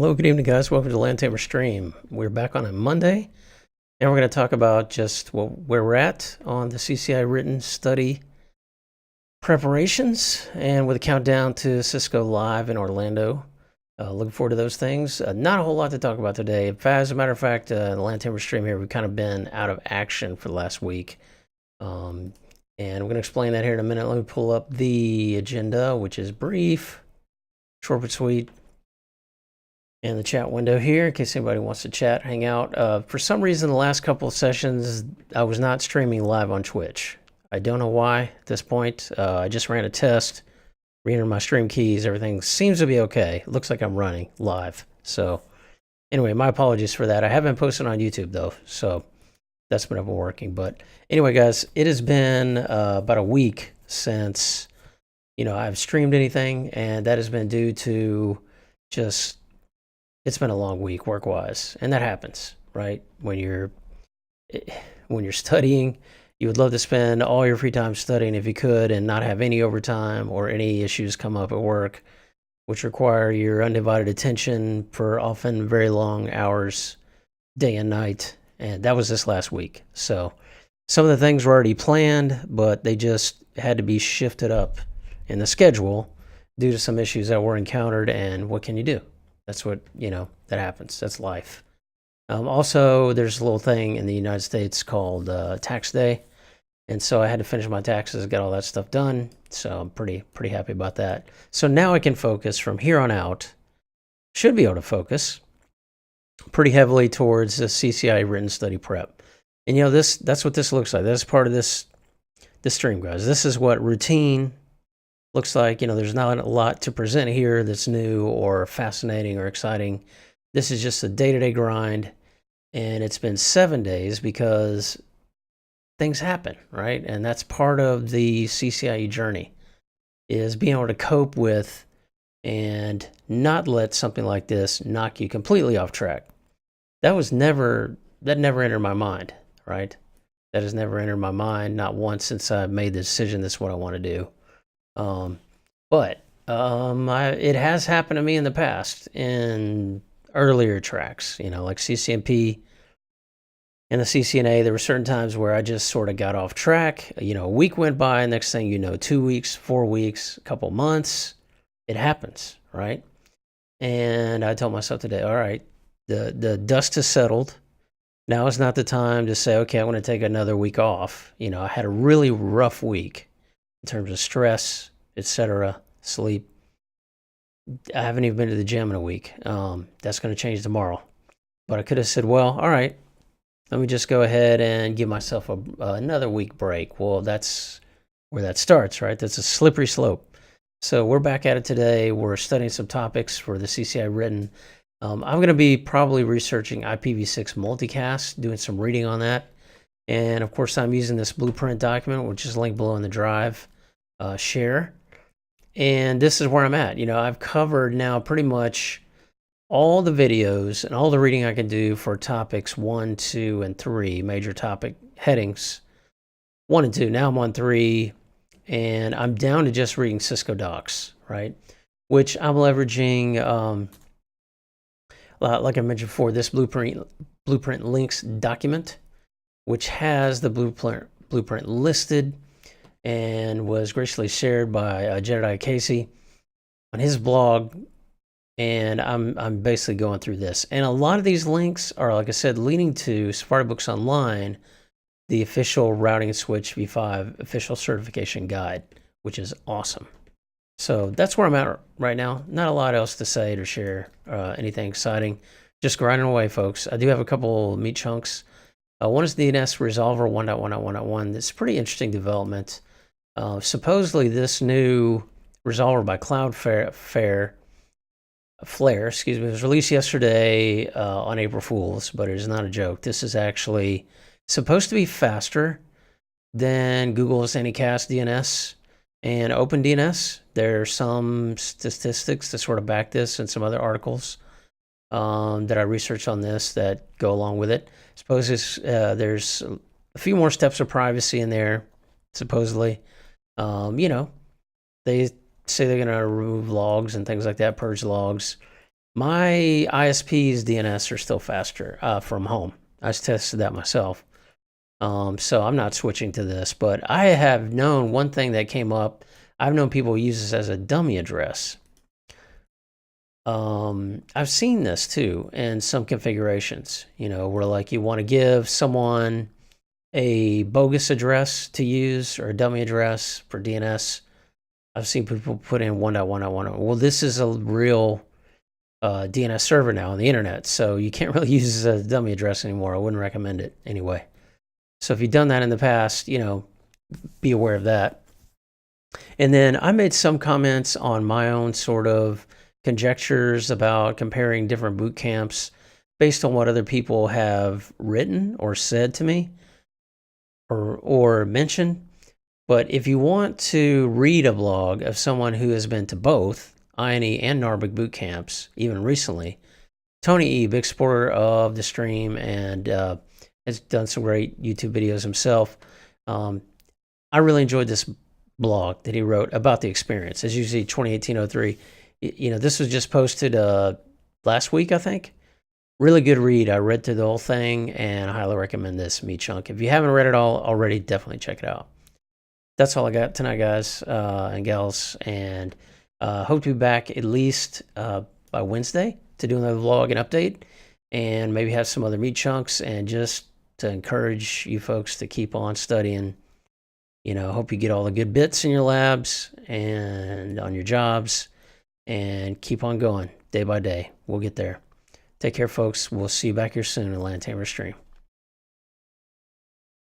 Hello, good evening, guys. Welcome to Land Tamer Stream. We're back on a Monday, and we're going to talk about just where we're at on the CCIE written study preparations, and with a countdown to Cisco Live in Orlando. Looking forward to those things. Not a whole lot to talk about today. As a matter of fact, the Land Tamer Stream here, we've kind of been out of action for the last week. And we're going to explain that here in a minute. Let me pull up the agenda, which is brief, short but sweet. And the chat window here, in case anybody wants to chat, hang out. For some reason, the last couple of sessions, I was not streaming live on Twitch. I don't know why at this point. I just ran a test, re-entered my stream keys. Everything seems to be okay. It looks like I'm running live. So anyway, my apologies for that. I have been posting on YouTube, though, so that's been up and working. But anyway, guys, it has been about a week since, I've streamed anything, and that has been due to just... It's been a long week work-wise, and that happens, right? When you're studying, you would love to spend all your free time studying if you could and not have any overtime or any issues come up at work, which require your undivided attention for often very long hours, day and night. And that was this last week. So some of the things were already planned, but they just had to be shifted up in the schedule due to some issues that were encountered. And what can you do? That's what, that happens. That's life. Also, there's a little thing in the United States called tax day. And so I had to finish my taxes, get all that stuff done. So I'm pretty happy about that. So now I can focus from here on out, should be able to focus pretty heavily towards the CCIE written study prep. And, that's what this looks like. That's part of this stream, guys. This is what routine looks like. There's not a lot to present here that's new or fascinating or exciting. This is just a day-to-day grind, and it's been 7 days because things happen, right? And that's part of the CCIE journey, is being able to cope with and not let something like this knock you completely off track. That never entered my mind, right? That has never entered my mind, not once since I made the decision this is what I want to do. It has happened to me in the past in earlier tracks, like CCNP and the CCNA. There were certain times where I just sort of got off track. A week went by, next thing you know, 2 weeks, 4 weeks, a couple months. It happens, right? And I told myself today, all right, the dust has settled. Now is not the time to say, okay, I want to take another week off. I had a really rough week in terms of stress, etc., sleep. I haven't even been to the gym in a week. That's going to change tomorrow. But I could have said, well, all right, let me just go ahead and give myself another week break. Well, that's where that starts, right? That's a slippery slope. So we're back at it today. We're studying some topics for the CCIE written. I'm going to be probably researching IPv6 multicast, doing some reading on that. And, of course, I'm using this blueprint document, which is linked below in the drive. Share. And this is where I'm at. I've covered now pretty much all the videos and all the reading I can do for topics 1, 2, and 3, major topic headings 1 and 2. Now I'm on 3, and I'm down to just reading Cisco docs, right? Which I'm leveraging, like I mentioned before, this blueprint links document, which has the blueprint listed and was graciously shared by Jedediah Casey on his blog. And I'm basically going through this. And a lot of these links are, like I said, leading to Safari Books Online, the official Routing and Switch v5 official certification guide, which is awesome. So that's where I'm at right now. Not a lot else to say to share, anything exciting. Just grinding away, folks. I do have a couple meat chunks. One is DNS Resolver 1.1.1.1. It's a pretty interesting development. Supposedly this new resolver by Flare, was released yesterday on April Fool's, but it is not a joke. This is actually supposed to be faster than Google's Anycast DNS and OpenDNS. There are some statistics to sort of back this and some other articles that I researched on this that go along with it. Suppose there's a few more steps of privacy in there, supposedly. They say they're going to remove logs and things like that, purge logs. My ISP's DNS are still faster from home. I tested that myself. So I'm not switching to this, but I have known one thing that came up. I've known people use this as a dummy address. I've seen this too in some configurations, where like you want to give someone a bogus address to use or a dummy address for DNS. I've seen people put in 1.1.1. Well, this is a real DNS server now on the internet, so you can't really use a dummy address anymore. I wouldn't recommend it anyway. So if you've done that in the past, be aware of that. And then I made some comments on my own sort of conjectures about comparing different boot camps based on what other people have written or said to me or mentioned. But if you want to read a blog of someone who has been to both INE and Narbik boot camps, even recently, Tony E., big supporter of the stream and has done some great YouTube videos himself. I really enjoyed this blog that he wrote about the experience. As you see, 2018-03. This was just posted last week, I think. Really good read. I read through the whole thing, and I highly recommend this meat chunk. If you haven't read it all already, definitely check it out. That's all I got tonight, guys and gals, and hope to be back at least by Wednesday to do another vlog and update, and maybe have some other meat chunks, and just to encourage you folks to keep on studying. Hope you get all the good bits in your labs and on your jobs, and keep on going day by day. We'll get there. Take care, folks. We'll see you back here soon in Land Tamer Stream.